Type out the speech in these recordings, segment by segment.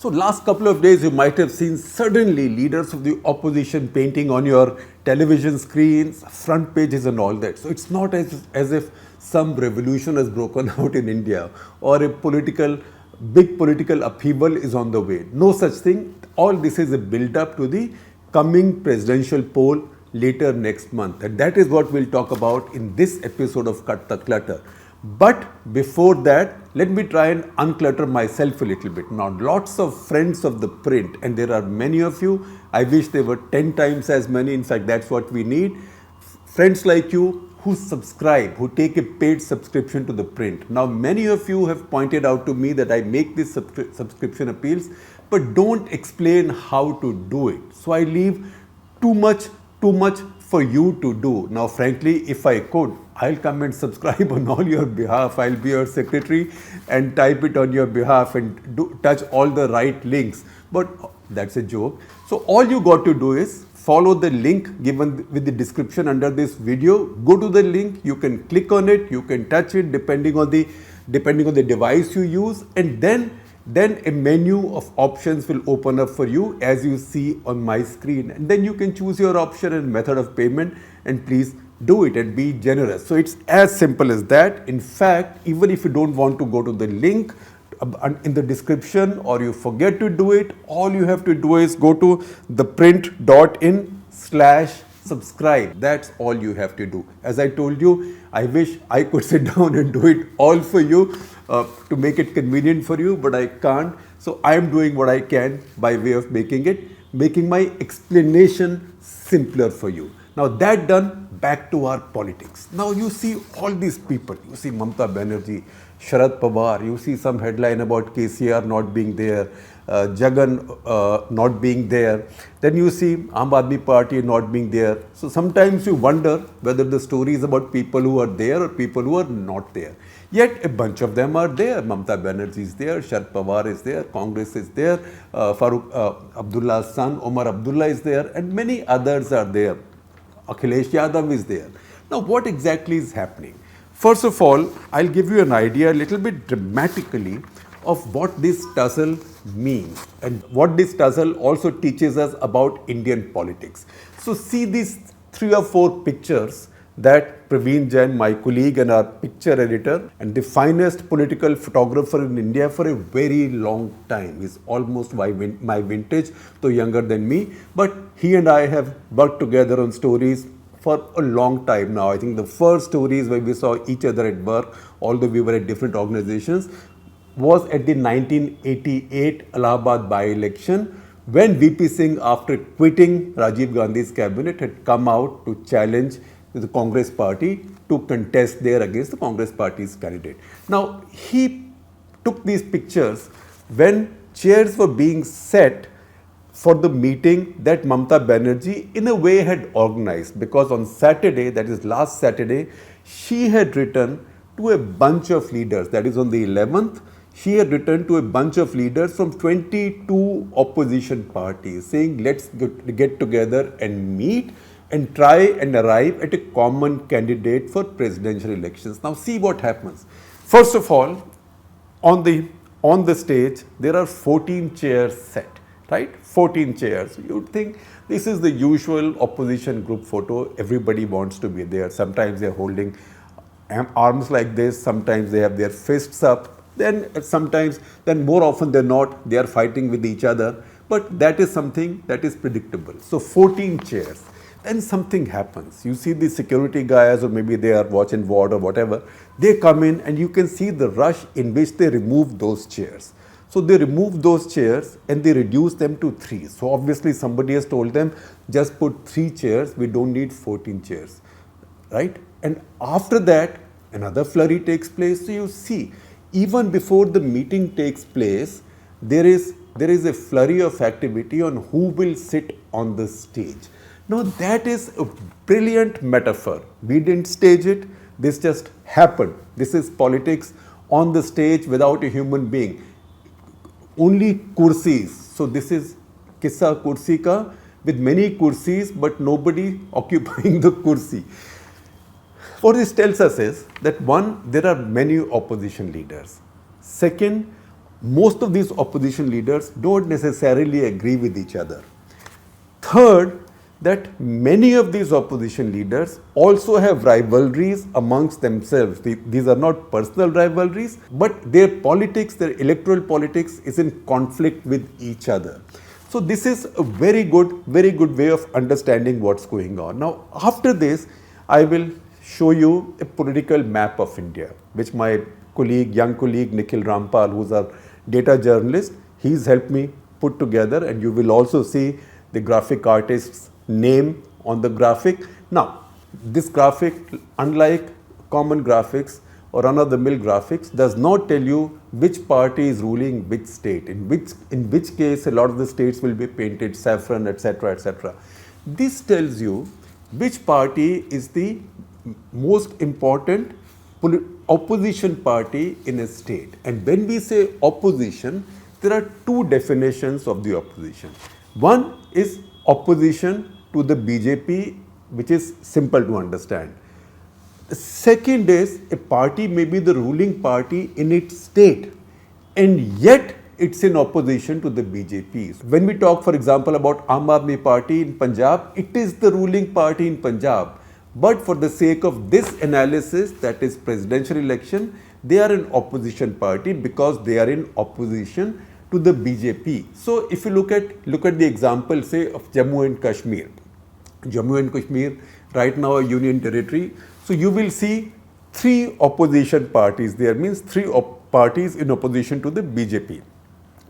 So last couple of days you might have seen suddenly leaders of the opposition painting on your television screens, front pages and all that. So it's not as if some revolution has broken out in India or a big political upheaval is on the way. No such thing. All this is a build up to the coming presidential poll later next month. And that is what we'll talk about in this episode of Cut the Clutter. But before that, let me try and unclutter myself a little bit. Now, lots of friends of the print, and there are many of you. I wish there were 10 times as many. In fact, that's what we need. Friends like you who subscribe, who take a paid subscription to the print. Now, many of you have pointed out to me that I make these subscription appeals, but don't explain how to do it. So I leave too much for you to do. Now, frankly, if I could, I'll come and subscribe on all your behalf. I'll be your secretary and type it on your behalf and touch all the right links. But that's a joke. So all you got to do is follow the link given with the description under this video. Go to the link. You can click on it. You can touch it depending on the device you use, and then a menu of options will open up for you as you see on my screen, and then you can choose your option and method of payment, and please do it and be generous. So it's as simple as that. In fact, even if you don't want to go to the link in the description or you forget to do it, all you have to do is go to theprint.in/subscribe. That's all you have to do. As I told you, I wish I could sit down and do it all for you to make it convenient for you, but I can't. So I am doing what I can by way of making my explanation simpler for you. Now that done, back to our politics. Now you see all these people. You see Mamata Banerjee, Sharad Pawar, you see some headline about KCR not being there, Jagan not being there. Then you see Aam Aadmi Party not being there. So sometimes you wonder whether the story is about people who are there or people who are not there. Yet a bunch of them are there. Mamata Banerjee is there, Sharad Pawar is there, Congress is there, Farooq Abdullah's son, Omar Abdullah is there, and many others are there. Akhilesh Yadav is there. Now, what exactly is happening? First of all, I'll give you an idea a little bit dramatically of what this tussle means and what this tussle also teaches us about Indian politics. So, see these 3 or 4 pictures that Praveen Jain, my colleague and our picture editor and the finest political photographer in India for a very long time, is almost my vintage, though younger than me, but he and I have worked together on stories for a long time now. I think the first stories where we saw each other at work, although we were at different organizations, was at the 1988 Allahabad by-election, when VP Singh, after quitting Rajiv Gandhi's cabinet, had come out to challenge the Congress party to contest there against the Congress party's candidate. Now, he took these pictures when chairs were being set for the meeting that Mamata Banerjee in a way had organized, because on Saturday, that is last Saturday, she had written to a bunch of leaders, that is on the 11th, she had written to a bunch of leaders from 22 opposition parties saying, let's get together and meet and try and arrive at a common candidate for presidential elections. Now see what happens. First of all, on the stage, there are 14 chairs set, right? 14 chairs. You'd think this is the usual opposition group photo. Everybody wants to be there. Sometimes they're holding arms like this. Sometimes they have their fists up. Then more often than not, they are fighting with each other. But that is something that is predictable. So 14 chairs. Then something happens. You see the security guys, or maybe they are watch and ward or whatever, they come in and you can see the rush in which they remove those chairs. So they remove those chairs and they reduce them to 3. So obviously somebody has told them, just put 3 chairs, we don't need 14 chairs, right? And after that, another flurry takes place. So you see, even before the meeting takes place, there is a flurry of activity on who will sit on the stage. Now that is a brilliant metaphor. We didn't stage it, this just happened. This is politics on the stage without a human being. Only kursis. So this is kissa kursi ka, with many kursis but nobody occupying the kursi. What this tells us is that 1, there are many opposition leaders. Second, most of these opposition leaders don't necessarily agree with each other. Third, that many of these opposition leaders also have rivalries amongst themselves. These are not personal rivalries, but their politics, their electoral politics is in conflict with each other. So this is a very good way of understanding what's going on. Now, after this, I will show you a political map of India, which my young colleague Nikhil Rampal, who's a data journalist, he's helped me put together, and you will also see the graphic artist's name on the graphic. Now, this graphic, unlike common graphics or run-of-the-mill graphics, does not tell you which party is ruling which state. In which case, a lot of the states will be painted saffron, etc., etc. This tells you which party is the most important opposition party in a state. And when we say opposition, there are two definitions of the opposition. One is opposition to the BJP, which is simple to understand. The second is a party may be the ruling party in its state, and yet it's in opposition to the BJP. When we talk, for example, about Aam Aadmi Party in Punjab, it is the ruling party in Punjab. But for the sake of this analysis, that is presidential election, they are an opposition party because they are in opposition to the BJP. So if you look at the example, say, of Jammu and Kashmir. Jammu and Kashmir, right now a union territory. So you will see three opposition parties there, means three parties in opposition to the BJP.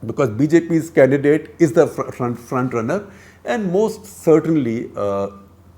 Because BJP's candidate is the front runner, and most certainly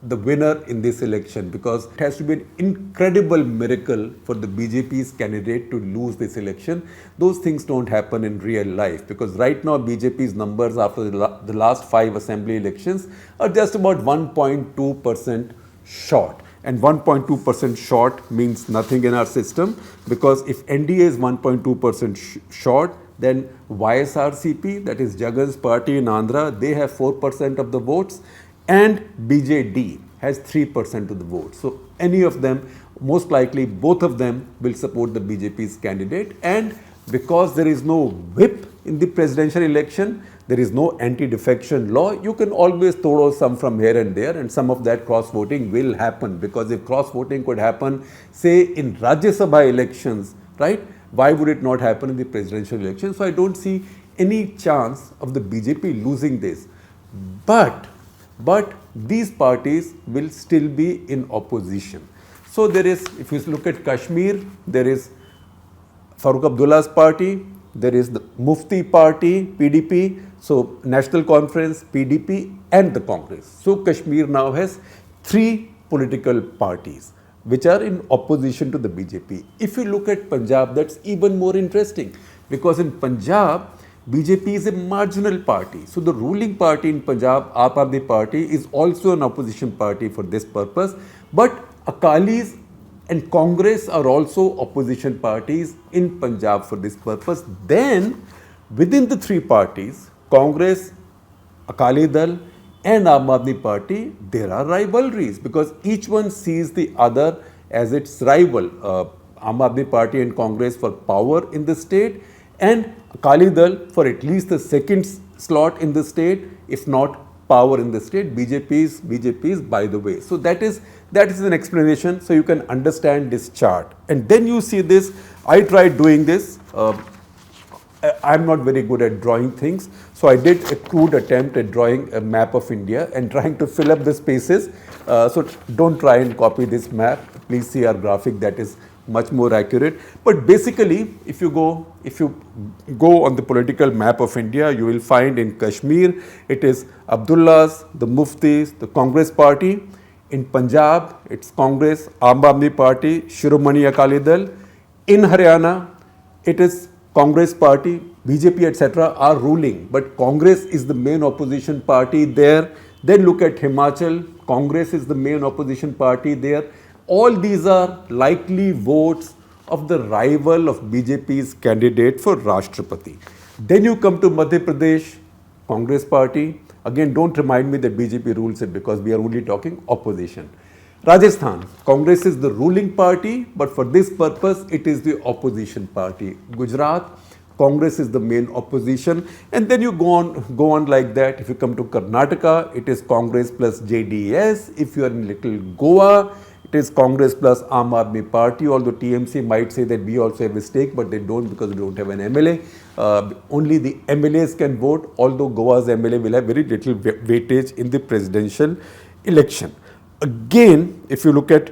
the winner in this election, because it has to be an incredible miracle for the BJP's candidate to lose this election. Those things don't happen in real life, because right now BJP's numbers after the last 5 assembly elections are just about 1.2% short. And 1.2% short means nothing in our system, because if NDA is 1.2% short, then YSRCP, that is Jagan's party in Andhra, they have 4% of the votes, and BJD has 3% of the votes. So any of them, most likely both of them, will support the BJP's candidate. And because there is no whip in the presidential election, there is no anti-defection law, you can always throw some from here and there, and some of that cross-voting will happen. Because if cross-voting could happen, say, in Rajya Sabha elections, right, why would it not happen in the presidential election? So I don't see any chance of the BJP losing this. But these parties will still be in opposition. So there is, if you look at Kashmir, there is Farooq Abdullah's party, there is the Mufti party, PDP, so National Conference, PDP, and the Congress. So Kashmir now has 3 political parties which are in opposition to the BJP. If you look at Punjab, that's even more interesting, because in Punjab, BJP is a marginal party. So the ruling party in Punjab, Aam Aadmi Party, is also an opposition party for this purpose. But Akalis and Congress are also opposition parties in Punjab for this purpose. Then, within the 3 parties, Congress, Akali Dal, and Aam Aadmi Party, there are rivalries, because each one sees the other as its rival. Aam Aadmi Party and Congress for power in the state, and Akali Dal for at least the second slot in the state, if not power in the state. BJP is by the way. So that is an explanation, so you can understand this chart. And then you see this. I tried doing this. I'm not very good at drawing things, so I did a crude attempt at drawing a map of India and trying to fill up the spaces. So don't try and copy this map. Please see our graphic, that is much more accurate. But basically, if you go on the political map of India, you will find in Kashmir, it is Abdullahs, the Muftis, the Congress party. In Punjab, it's Congress, Aam Aadmi Party, Shiromani Akali Dal. In Haryana, it is Congress party, BJP, etc. are ruling, but Congress is the main opposition party there. Then look at Himachal, Congress is the main opposition party there. All these are likely votes of the rival of BJP's candidate for Rashtrapati. Then you come to Madhya Pradesh, Congress party. Again, don't remind me that BJP rules it, because we are only talking opposition. Rajasthan, Congress is the ruling party, but for this purpose, it is the opposition party. Gujarat, Congress is the main opposition, and then you go on like that. If you come to Karnataka, it is Congress plus JDS. If you are in little Goa, it is Congress plus Aam Aadmi Party, although TMC might say that we also have a stake, but they don't because we don't have an MLA. Only the MLAs can vote, although Goa's MLA will have very little weightage in the presidential election. Again, if you look at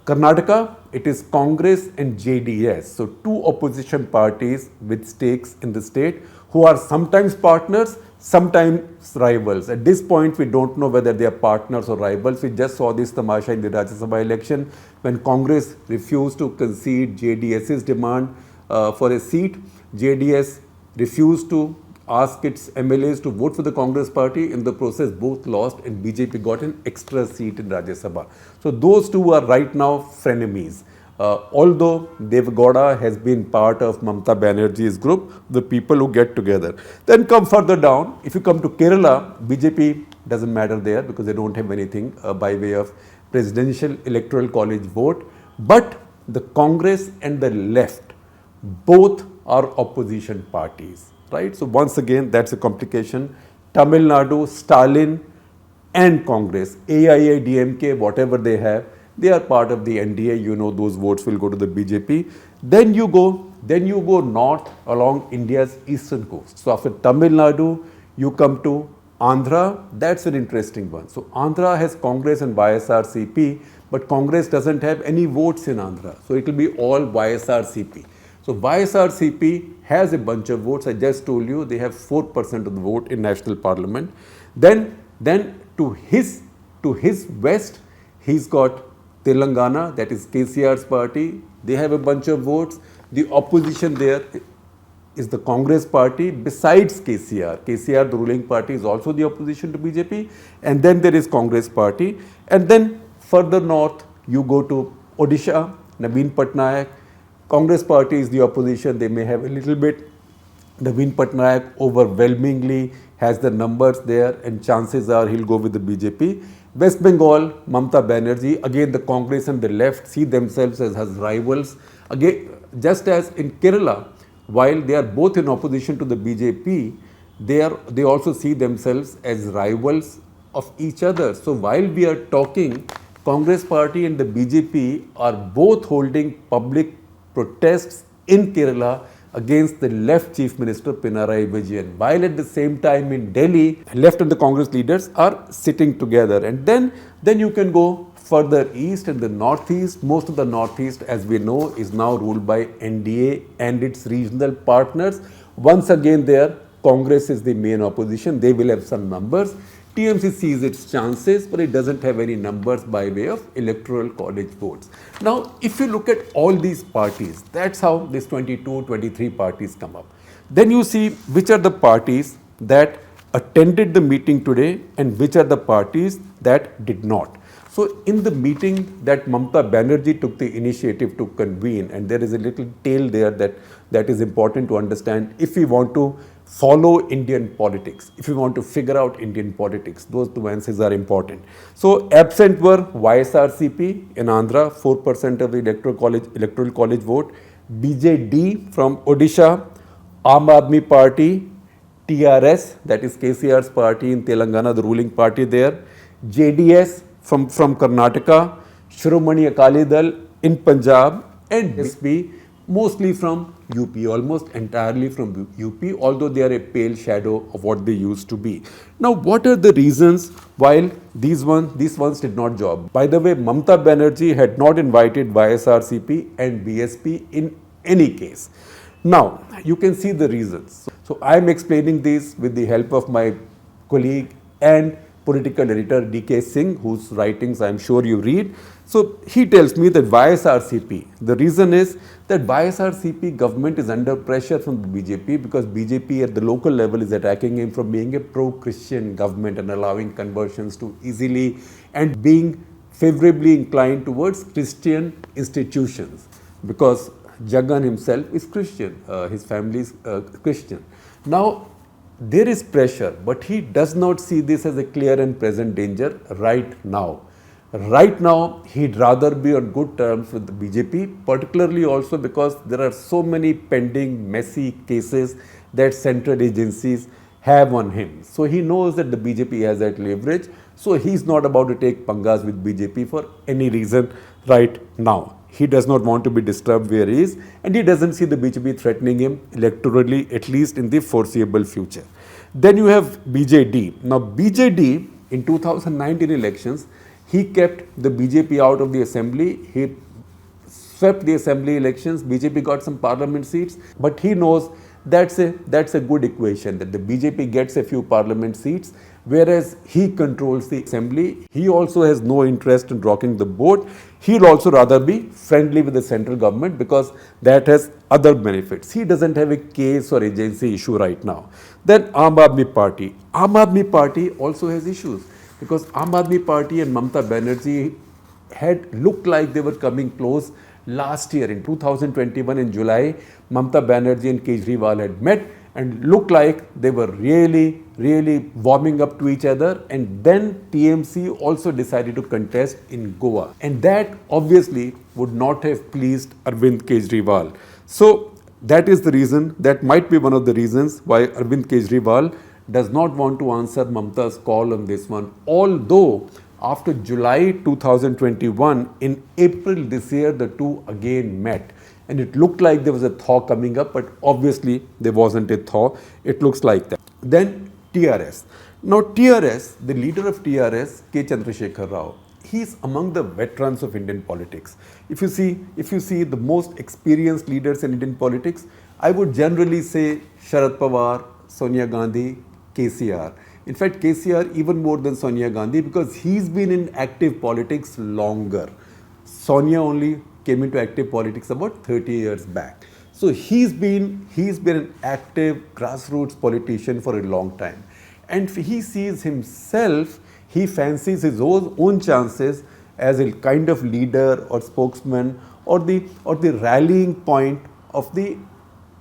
Karnataka, it is Congress and JDS. So two opposition parties with stakes in the state who are sometimes partners, sometimes rivals. At this point, we don't know whether they are partners or rivals. We just saw this tamasha in the Rajya Sabha election when Congress refused to concede JDS's demand for a seat. JDS refused to ask its MLAs to vote for the Congress party. In the process, both lost and BJP got an extra seat in Rajya Sabha. So those two are right now frenemies. Although Dev Gowda has been part of Mamata Banerjee's group, the people who get together. Then come further down. If you come to Kerala, BJP doesn't matter there because they don't have anything by way of presidential electoral college vote. But the Congress and the left, both are opposition parties. Right? So once again, that's a complication. Tamil Nadu, Stalin and Congress, AIADMK, whatever they have, they are part of the NDA. You know those votes will go to the BJP. Then you go north along India's eastern coast. So after Tamil Nadu, you come to Andhra. That's an interesting one. So Andhra has Congress and YSRCP, but Congress doesn't have any votes in Andhra. So it will be all YSRCP. So YSRCP has a bunch of votes. I just told you they have 4% of the vote in national parliament. Then to his west, he's got Telangana, that is KCR's party. They have a bunch of votes. The opposition there is the Congress party besides KCR. KCR, the ruling party, is also the opposition to BJP. And then there is Congress party. And then further north, you go to Odisha, Naveen Patnaik. Congress party is the opposition. They may have a little bit. Naveen Patnaik overwhelmingly has the numbers there and chances are he'll go with the BJP. West Bengal, Mamata Banerjee, again the Congress and the left see themselves as rivals. Again, just as in Kerala, while they are both in opposition to the BJP, they also see themselves as rivals of each other. So while we are talking, Congress party and the BJP are both holding public protests in Kerala against the left Chief Minister Pinarayi Vijayan, while at the same time in Delhi, left and the Congress leaders are sitting together. And then you can go further east and the northeast. Most of the northeast, as we know, is now ruled by NDA and its regional partners. Once again there, Congress is the main opposition. They will have some numbers. TMC sees its chances, but it doesn't have any numbers by way of electoral college votes. Now, if you look at all these parties, that's how these 22, 23 parties come up. Then you see which are the parties that attended the meeting today and which are the parties that did not. So, in the meeting that Mamata Banerjee took the initiative to convene, and there is a little tale there that is important to understand if we want to follow Indian politics, if we want to figure out Indian politics, those nuances are important. So, absent were YSRCP in Andhra, 4% of the electoral college vote, BJD from Odisha, Aam Aadmi Party, TRS, that is KCR's party in Telangana, the ruling party there, JDS from Karnataka, Shiromani Akali Dal in Punjab, and BJP mostly from UP, almost entirely from UP, although they are a pale shadow of what they used to be. Now, what are the reasons why these ones did not job? By the way, Mamata Banerjee had not invited YSRCP and BSP in any case. Now, you can see the reasons. So, I am explaining these with the help of my colleague and political editor DK Singh, whose writings I am sure you read. So he tells me that YSRCP, the reason is that YSRCP government is under pressure from the BJP because BJP at the local level is attacking him from being a pro-Christian government and allowing conversions too easily and being favorably inclined towards Christian institutions because Jagan himself is Christian, his family is Christian. Now, there is pressure, but he does not see this as a clear and present danger right now. Right now, he'd rather be on good terms with the BJP, particularly also because there are so many pending, messy cases that central agencies have on him. So he knows that the BJP has that leverage. So he's not about to take pangas with BJP for any reason right now. He does not want to be disturbed where he is, and he doesn't see the BJP threatening him electorally, at least in the foreseeable future. Then you have BJD. Now, BJD in 2019 elections, he kept the BJP out of the assembly. He swept the assembly elections. BJP got some parliament seats, but he knows that's a good equation, that the BJP gets a few parliament seats, whereas he controls the assembly. He also has no interest in rocking the boat. He'll also rather be friendly with the central government because that has other benefits. He doesn't have a case or agency issue right now. Then Aam Aadmi Party. Aam Aadmi Party also has issues because Aam Aadmi Party and Mamata Banerjee had looked like they were coming close last year in 2021 in July. Mamata Banerjee and Kejriwal had met and looked like they were really warming up to each other, and then TMC also decided to contest in Goa, and that obviously would not have pleased Arvind Kejriwal. So that is the reason, that might be one of the reasons why Arvind Kejriwal does not want to answer Mamata's call on this one, although after July 2021, in April this year, the two again met. And it looked like there was a thaw coming up, but obviously there wasn't a thaw. It looks like that. Then TRS. Now TRS, the leader of TRS, K. Chandrasekhar Rao, he's among the veterans of Indian politics. If you see the most experienced leaders in Indian politics, I would generally say Sharad Pawar, Sonia Gandhi, KCR. In fact, KCR even more than Sonia Gandhi because he's been in active politics longer. Sonia only came into active politics about 30 years back. So he's been an active grassroots politician for a long time. And he sees himself, he fancies his own chances as a kind of leader or spokesman or the rallying point of the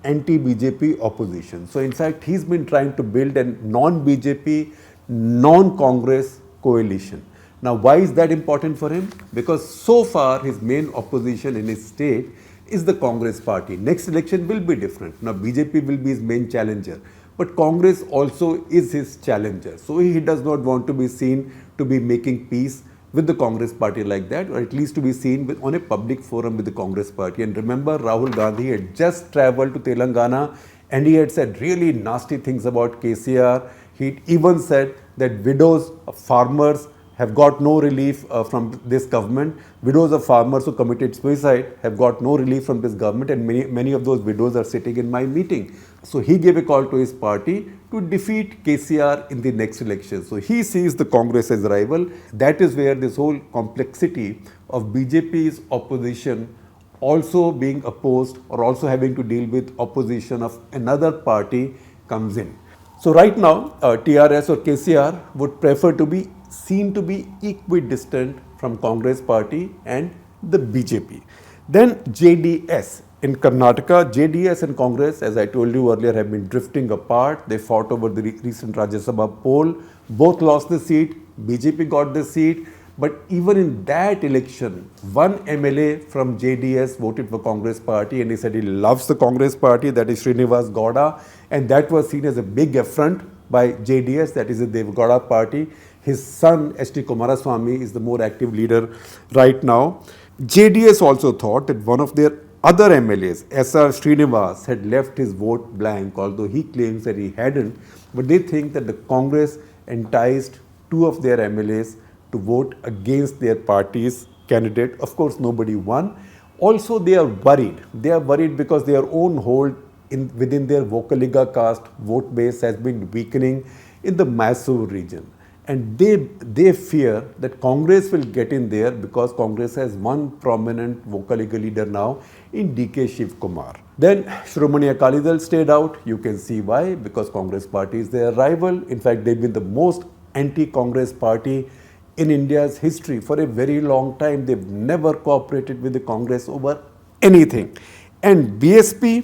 anti-BJP opposition. So in fact, he's been trying to build a non-BJP, non-Congress coalition. Now, why is that important for him? Because so far, his main opposition in his state is the Congress party. Next election will be different. Now, BJP will be his main challenger. But Congress also is his challenger. So he does not want to be seen to be making peace with the Congress party like that, or at least to be seen on a public forum with the Congress party. And remember, Rahul Gandhi had just traveled to Telangana and he had said really nasty things about KCR. He even said that widows of farmers have got no relief from this government. Widows of farmers who committed suicide have got no relief from this government, and many of those widows are sitting in my meeting. So he gave a call to his party to defeat KCR in the next election. So he sees the Congress as a rival. That is where this whole complexity of BJP's opposition also being opposed or also having to deal with opposition of another party comes in. So right now, TRS or KCR would prefer to be seen to be equidistant from Congress party and the BJP. Then JDS. In Karnataka, JDS and Congress, as I told you earlier, have been drifting apart. They fought over the recent Rajya Sabha poll. Both lost the seat. BJP got the seat. But even in that election, one MLA from JDS voted for Congress party and he said he loves the Congress party, that is Srinivas Gowda. And that was seen as a big affront by JDS, that is the Dev Gowda party. His son, S.T. Kumaraswamy, is the more active leader right now. JDS also thought that one of their other MLAs, S.R. Srinivas, had left his vote blank, although he claims that he hadn't. But they think that the Congress enticed two of their MLAs to vote against their party's candidate. Of course, nobody won. Also, they are worried. They are worried because their own hold within their Vocaliga caste vote base has been weakening in the Mysore region. And they fear that Congress will get in there because Congress has one prominent Vocaliga leader now in D.K. Shiv Kumar. Then Shromani Akali Dal stayed out. You can see why, because Congress party is their rival. In fact, they've been the most anti-Congress party in India's history for a very long time. They've never cooperated with the Congress over anything. And BSP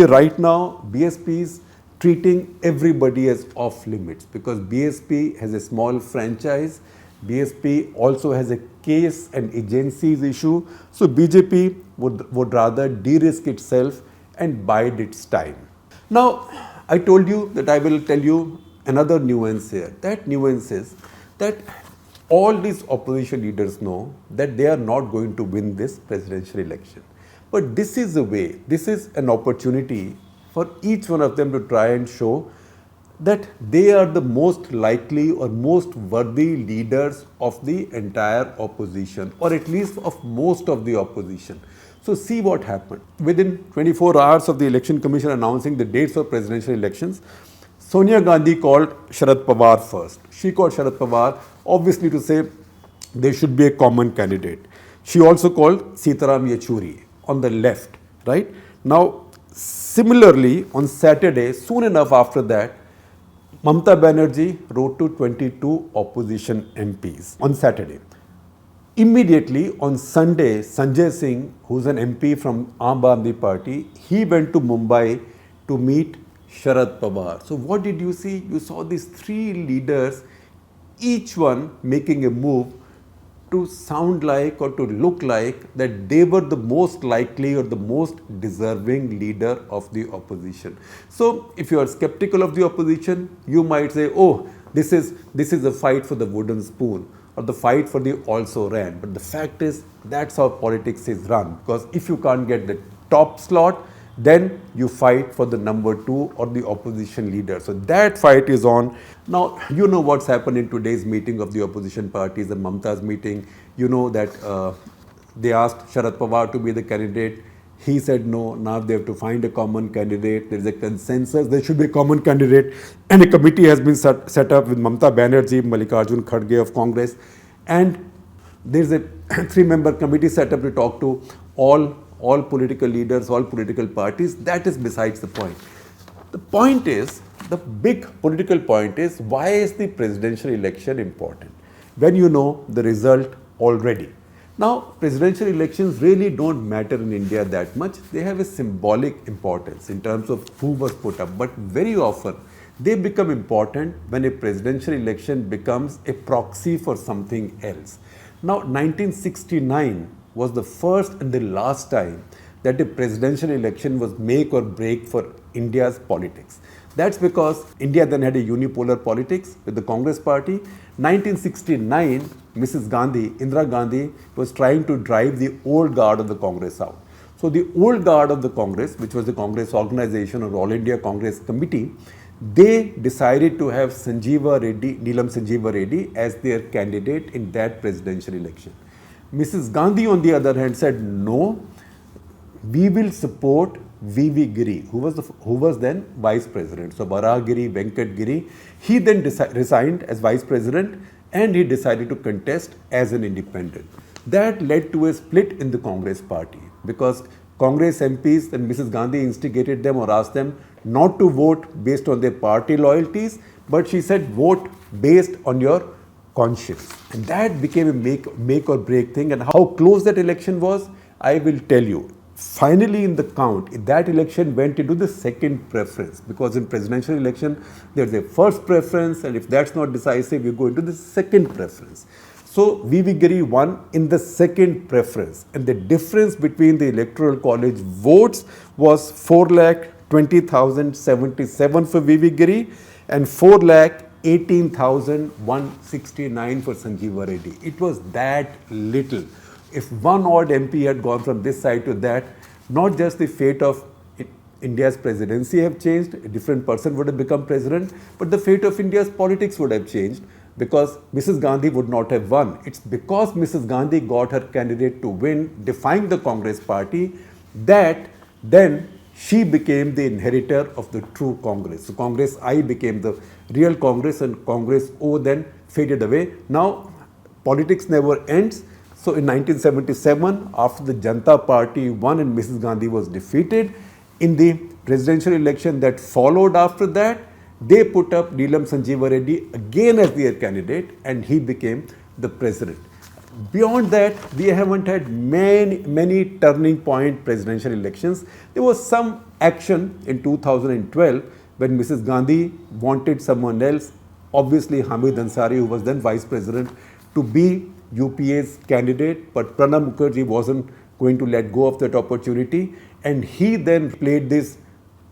right now, BSP is treating everybody as off limits because BSP has a small franchise BSP also has a case and agencies issue. So BJP would rather de-risk itself and bide its time. Now, I told you that I will tell you another nuance here. That nuance is that all these opposition leaders know that they are not going to win this presidential election. But this is a way, this is an opportunity for each one of them to try and show that they are the most likely or most worthy leaders of the entire opposition, or at least of most of the opposition. So see what happened. Within 24 hours of the Election Commission announcing the dates of presidential elections, Sonia Gandhi called Sharad Pawar first. She called Sharad Pawar obviously to say there should be a common candidate. She also called Sitaram Yechuri on the left, right? Now, similarly, on Saturday, soon enough after that, Mamata Banerjee wrote to 22 opposition MPs on Saturday. Immediately on Sunday, Sanjay Singh, who's an MP from Aam Aadmi Party, he went to Mumbai to meet Sharad Pawar. So what did you see? You saw these three leaders, each one making a move to sound like or to look like that they were the most likely or the most deserving leader of the opposition. So if you are skeptical of the opposition, you might say, oh, this is a fight for the wooden spoon, or the fight for the also ran. But the fact is, that's how politics is run. Because if you can't get the top slot, then you fight for the number 2 or the opposition leader. So that fight is on. Now, you know what's happened in today's meeting of the opposition parties and Mamata's meeting. You know that they asked Sharad Pawar to be the candidate. He said no. Now they have to find a common candidate. There is a consensus. There should be a common candidate. And a committee has been set up with Mamata Banerjee, Mallikarjun Kharge of Congress. And there is a 3-member committee set up to talk to all political leaders, all political parties. That is besides the point. The point is, the big political point is, why is the presidential election important? When you know the result already. Now, presidential elections really don't matter in India that much. They have a symbolic importance in terms of who was put up. But very often, they become important when a presidential election becomes a proxy for something else. Now, 1969 was the first and the last time that a presidential election was make or break for India's politics. That's because India then had a unipolar politics with the Congress party. 1969, Mrs. Gandhi, Indira Gandhi, was trying to drive the old guard of the Congress out. So the old guard of the Congress, which was the Congress organization or All India Congress Committee, they decided to have Neelam Sanjeeva Reddy as their candidate in that presidential election. Mrs. Gandhi, on the other hand, said, no, we will support V.V. Giri, who was then vice president. So Varahagiri, Venkat Giri, he then resigned as vice president and he decided to contest as an independent. That led to a split in the Congress party because Congress MPs and Mrs. Gandhi instigated them or asked them not to vote based on their party loyalties, but she said vote based on your conscience. And that became a make or break thing. And how close that election was, I will tell you. Finally, in the count, that election went into the second preference, because in presidential election, there's a first preference, and if that's not decisive, you go into the second preference. So, V.V. Giri won in the second preference, and the difference between the Electoral College votes was 4,20,077 for V.V. Giri and 4,18,169 for Sanjeeva Reddy. It was that little. If one odd MP had gone from this side to that, not just the fate of India's presidency have changed, a different person would have become president, but the fate of India's politics would have changed because Mrs. Gandhi would not have won. It's because Mrs. Gandhi got her candidate to win, defying the Congress party, that then she became the inheritor of the true Congress. So Congress I became the real Congress and Congress O then faded away. Now, politics never ends. So in 1977, after the Janata Party won and Mrs. Gandhi was defeated, in the presidential election that followed after that, they put up Neelam Sanjeeva Reddy again as their candidate and he became the president. Beyond that, we haven't had many turning point presidential elections. There was some action in 2012 when Mrs. Gandhi wanted someone else, obviously Hamid Ansari, who was then vice president, to be UPA's candidate, but Pranab Mukherjee wasn't going to let go of that opportunity, and he then played this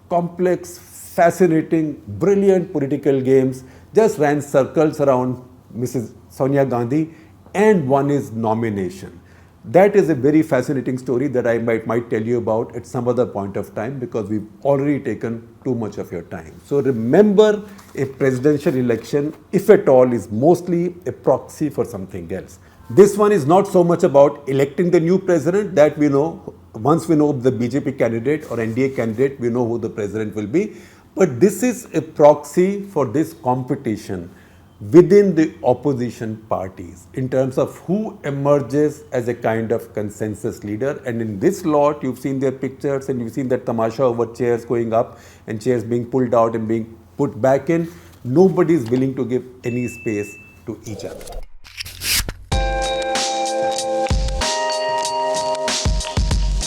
complex, fascinating, brilliant political games, just ran circles around Mrs. Sonia Gandhi and won his nomination. That is a very fascinating story that I might tell you about at some other point of time, because we've already taken too much of your time. So remember, a presidential election, if at all, is mostly a proxy for something else. This one is not so much about electing the new president, that we know. Once we know the BJP candidate or NDA candidate, we know who the president will be. But this is a proxy for this competition within the opposition parties in terms of who emerges as a kind of consensus leader. And in this lot, you've seen their pictures and you've seen that tamasha over chairs going up and chairs being pulled out and being put back in. Nobody is willing to give any space to each other.